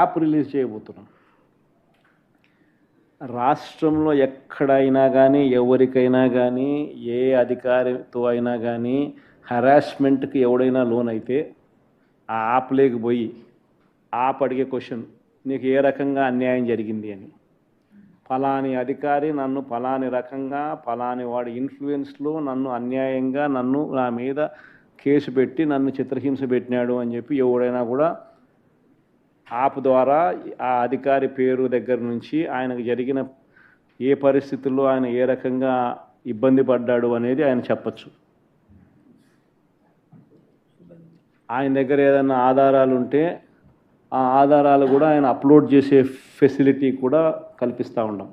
App release చేయబోతున్నాం. రాష్ట్రంలో ఎక్కడైనా కానీ ఎవరికైనా కానీ ఏ అధికారితో అయినా కానీ హరాస్మెంట్కి ఎవడైనా లోన్ అయితే ఆ యాప్ లేకపోయి యాప్ అడిగే క్వశ్చన్, నీకు ఏ రకంగా అన్యాయం జరిగింది అని. ఫలాని అధికారి నన్ను ఫలాని రకంగా ఫలాని వాడి ఇన్ఫ్లుయెన్స్లో నన్ను అన్యాయంగా నా మీద కేసు పెట్టి నన్ను చిత్రహింస పెట్టినాడు అని చెప్పి ఎవడైనా కూడా యాప్ ద్వారా ఆ అధికారి పేరు దగ్గర నుంచి ఆయనకు జరిగిన ఏ పరిస్థితుల్లో ఆయన ఏ రకంగా ఇబ్బంది పడ్డాడు అనేది ఆయన చెప్పచ్చు. ఆయన దగ్గర ఏదైనా ఆధారాలు ఉంటే ఆ ఆధారాలు కూడా ఆయన అప్లోడ్ చేసే ఫెసిలిటీ కూడా కల్పిస్తూ ఉన్నాం.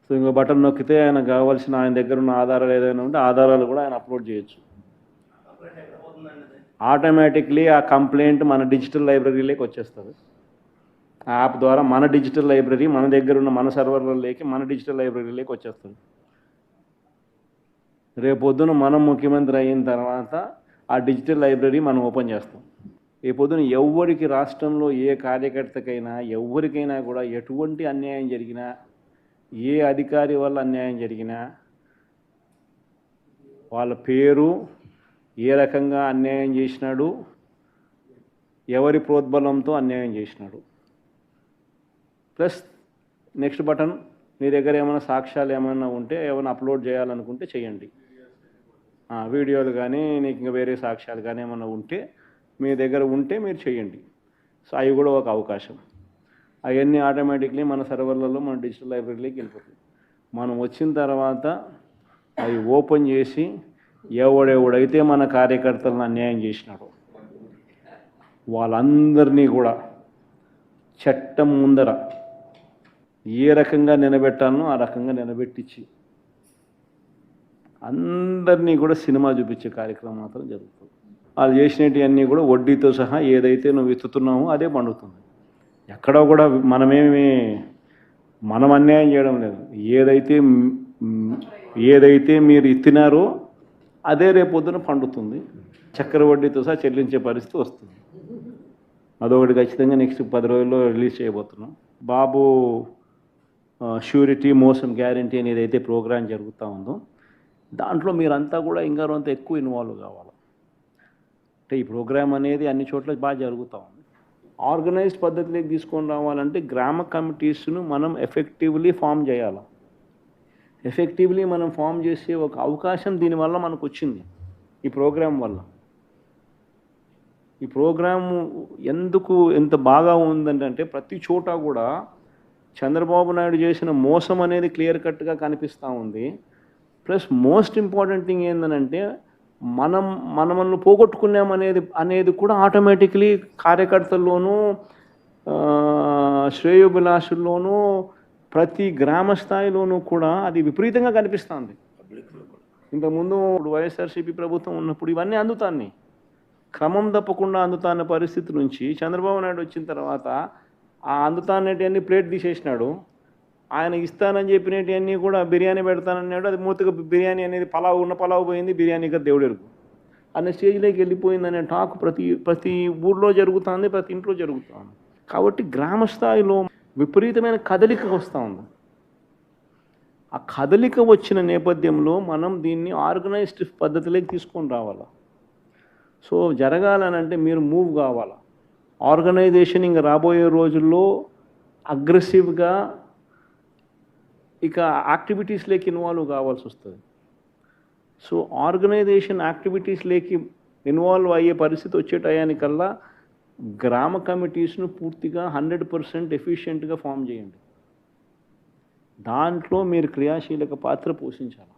సో ఇంకో బటన్ నొక్కితే ఆయన కావాల్సిన ఆయన దగ్గర ఉన్న ఆధారాలు ఏదైనా ఉంటే ఆధారాలు కూడా ఆయన అప్లోడ్ చేయొచ్చు. ఆటోమేటిక్లీ ఆ కంప్లైంట్ మన డిజిటల్ లైబ్రరీలోకి వచ్చేస్తుంది. ఆ యాప్ ద్వారా మన డిజిటల్ లైబ్రరీ మన దగ్గర ఉన్న మన సర్వర్లలోకి మన డిజిటల్ లైబ్రరీలోకి వచ్చేస్తుంది. రేపొద్దున మనం ముఖ్యమంత్రి అయిన తర్వాత ఆ డిజిటల్ లైబ్రరీ మనం ఓపెన్ చేస్తాం. రేపొద్దున ఎవరికి రాష్ట్రంలో ఏ కార్యకర్తకైనా ఎవరికైనా కూడా ఎటువంటి అన్యాయం జరిగినా, ఏ అధికారి వల్ల అన్యాయం జరిగినా, వాళ్ళ పేరు, ఏ రకంగా అన్యాయం చేసినాడు, ఎవరి ప్రోద్బలంతో అన్యాయం చేసినాడు, ప్లస్ నెక్స్ట్ బటన్, మీ దగ్గర ఏమైనా సాక్ష్యాలు ఏమైనా ఉంటే ఏమైనా అప్లోడ్ చేయాలనుకుంటే చేయండి. వీడియోలు కానీ నీకు ఇంకా వేరే సాక్ష్యాలు కానీ ఏమైనా ఉంటే మీ దగ్గర ఉంటే మీరు చేయండి. సో అవి కూడా ఒక అవకాశం. అవన్నీ ఆటోమేటిక్లీ మన సర్వర్లలో మన డిజిటల్ లైబ్రరీలోకి వెళ్ళిపోతుంది. మనం వచ్చిన తర్వాత అవి ఓపెన్ చేసి ఎవడెవడైతే మన కార్యకర్తలను అన్యాయం చేసినాడో వాళ్ళందరినీ కూడా చట్టం ముందర ఏ రకంగా నిలబెట్టాలనో ఆ రకంగా నిలబెట్టించి అందరినీ కూడా సినిమా చూపించే కార్యక్రమం మాత్రం జరుగుతుంది. వాళ్ళు చేసినవన్నీ కూడా వడ్డీతో సహా ఏదైతే నువ్వు ఎత్తుతున్నామో అదే పండుతుంది. ఎక్కడో కూడా మనం అన్యాయం చేయడం లేదు. ఏదైతే మీరు ఎత్తినారో అదే రేపొద్దున పండుతుంది. చక్కెర వడ్డీతో సహా చెల్లించే పరిస్థితి వస్తుంది. అదొకటి ఖచ్చితంగా నెక్స్ట్ 10 రోజుల్లో రిలీజ్ చేయబోతున్నాం. బాబు ష్యూరిటీ మోసం గ్యారంటీ అని ఏదైతే ప్రోగ్రాం జరుగుతూ ఉందో దాంట్లో మీరంతా కూడా ఇంకా అంత ఎక్కువ ఇన్వాల్వ్ కావాలి. అంటే ఈ ప్రోగ్రాం అనేది అన్ని చోట్ల బాగా జరుగుతూ ఉంది. ఆర్గనైజ్డ్ పద్ధతిలోకి తీసుకొని రావాలంటే గ్రామ కమిటీస్ను మనం ఎఫెక్టివ్లీ ఫామ్ చేయాలి. ఎఫెక్టివ్లీ మనం ఫామ్ చేసే ఒక అవకాశం దీనివల్ల మనకు వచ్చింది ఈ ప్రోగ్రాం వల్ల. ఈ ప్రోగ్రాము ఎందుకు ఎంత బాగా ఉందంటే ప్రతి చోట కూడా చంద్రబాబు నాయుడు చేసిన మోసం అనేది క్లియర్ కట్గా కనిపిస్తూ ఉంది. ప్లస్ మోస్ట్ ఇంపార్టెంట్ థింగ్ ఏంటంటే మనల్ని పోగొట్టుకున్నామనేది కూడా ఆటోమేటిక్లీ కార్యకర్తల్లోనూ శ్రేయోభిలాషుల్లోనూ ప్రతి గ్రామ స్థాయిలోనూ కూడా అది విపరీతంగా కనిపిస్తుంది. ఇంతకుముందు వైఎస్ఆర్సీపీ ప్రభుత్వం ఉన్నప్పుడు ఇవన్నీ అందుతాన్ని క్రమం తప్పకుండా అందుతాన్న పరిస్థితి నుంచి చంద్రబాబు నాయుడు వచ్చిన తర్వాత ఆ అందుతాన్నటివన్నీ ప్లేట్ తీసేసినాడు. ఆయన ఇస్తానని చెప్పినవన్నీ కూడా బిర్యానీ పెడతానన్నాడు. అది మూతగా బిర్యానీ అనేది పలావ్ పోయింది, బిర్యానీగా దేవుడెరుగు అనే స్టేజ్లోకి వెళ్ళిపోయిందనే టాక్ ప్రతి ఊర్లో జరుగుతుంది, ప్రతి ఇంట్లో జరుగుతుంది. కాబట్టి గ్రామ స్థాయిలో విపరీతమైన కదలిక వస్తూ ఉంది. ఆ కదలిక వచ్చిన నేపథ్యంలో మనం దీన్ని ఆర్గనైజ్డ్ పద్ధతిలోకి తీసుకొని రావాలి. సో జరగాలనంటే మీరు మూవ్ కావాలి. ఆర్గనైజేషన్ ఇంకా రాబోయే రోజుల్లో అగ్రెసివ్గా ఇక యాక్టివిటీస్లోకి ఇన్వాల్వ్ కావాల్సి వస్తుంది. సో ఆర్గనైజేషన్ యాక్టివిటీస్లోకి ఇన్వాల్వ్ అయ్యే పరిస్థితి వచ్చే టయానికల్లా గ్రామ కమిటీస్ను పూర్తిగా 100% ఎఫిషియెంట్గా ఫామ్ చేయండి. దాంట్లో మీరు క్రియాశీలక పాత్ర పోషించాలి.